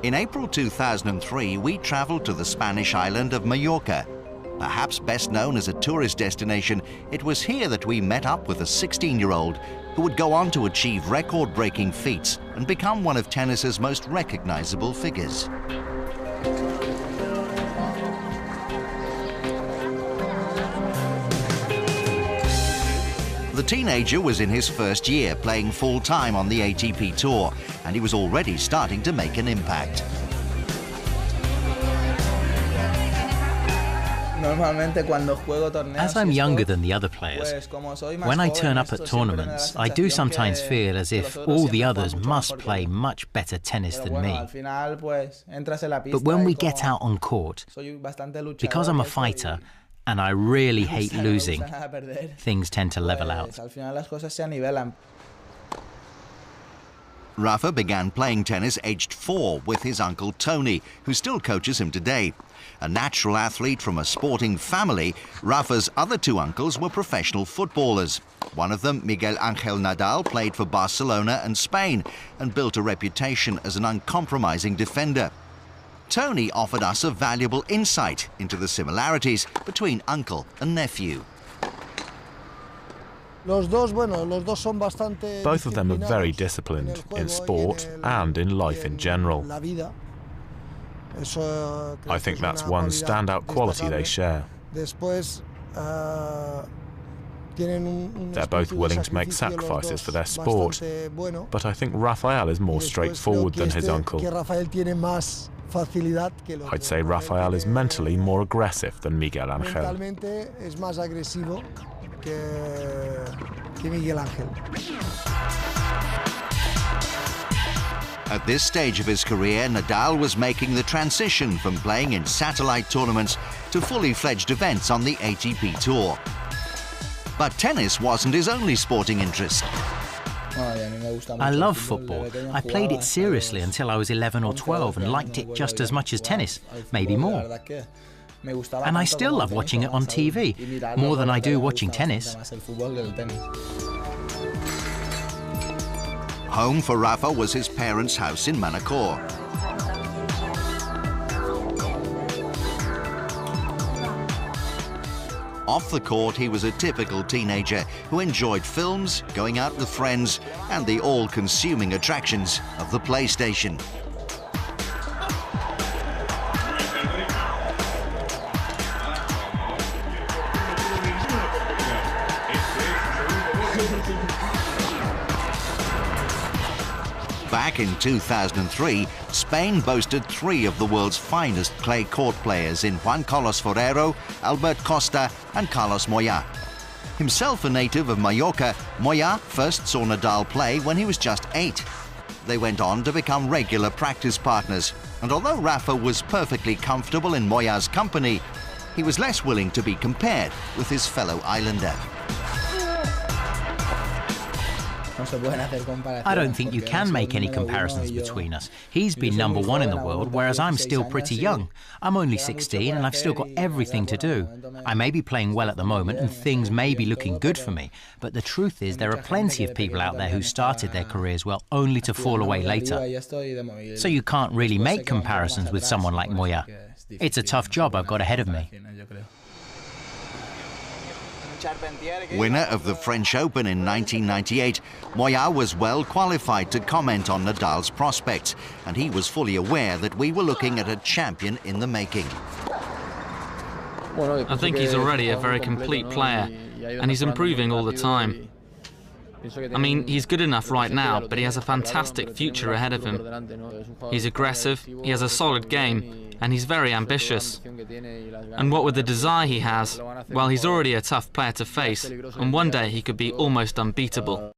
In April 2003, we traveled to the Spanish island of Mallorca. Perhaps best known as a tourist destination, it was here that we met up with a 16-year-old who would go on to achieve record-breaking feats and become one of tennis's most recognizable figures. The teenager was in his first year, playing full-time on the ATP Tour, and he was already starting to make an impact. As I'm younger than the other players, when I turn up at tournaments, I do sometimes feel as if all the others must play much better tennis than me. But when we get out on court, because I'm a fighter, and I really hate losing, things tend to level out. Rafa began playing tennis aged 4 with his uncle Tony, who still coaches him today. A natural athlete from a sporting family, Rafa's other 2 uncles were professional footballers. One of them, Miguel Angel Nadal, played for Barcelona and Spain and built a reputation as an uncompromising defender. Tony offered us a valuable insight into the similarities between uncle and nephew. Both of them are very disciplined in sport and in life in general. I think that's one standout quality they share. They're both willing to make sacrifices for their sport, but I think Rafael is more straightforward than his uncle. I'd say Rafael is mentally more aggressive than Miguel Angel. At this stage of his career, Nadal was making the transition from playing in satellite tournaments to fully fledged events on the ATP Tour. But tennis wasn't his only sporting interest. I love football. I played it seriously until I was 11 or 12 and liked it just as much as tennis, maybe more. And I still love watching it on TV, more than I do watching tennis. Home for Rafa was his parents' house in Manacor. Off the court, he was a typical teenager who enjoyed films, going out with friends, and the all-consuming attractions of the PlayStation. Back in 2003, Spain boasted 3 of the world's finest clay court players in Juan Carlos Forero, Albert Costa and Carlos Moya. Himself a native of Mallorca, Moya first saw Nadal play when he was just 8. They went on to become regular practice partners, and although Rafa was perfectly comfortable in Moya's company, he was less willing to be compared with his fellow islander. I don't think you can make any comparisons between us. He's been #1 in the world, whereas I'm still pretty young. I'm only 16 and I've still got everything to do. I may be playing well at the moment and things may be looking good for me, but the truth is there are plenty of people out there who started their careers well only to fall away later. So you can't really make comparisons with someone like Moya. It's a tough job I've got ahead of me. Winner of the French Open in 1998, Moya was well qualified to comment on Nadal's prospects, and he was fully aware that we were looking at a champion in the making. I think he's already a very complete player, and he's improving all the time. I mean, he's good enough right now, but he has a fantastic future ahead of him. He's aggressive, he has a solid game, and he's very ambitious. And what with the desire he has, well, he's already a tough player to face, and one day he could be almost unbeatable.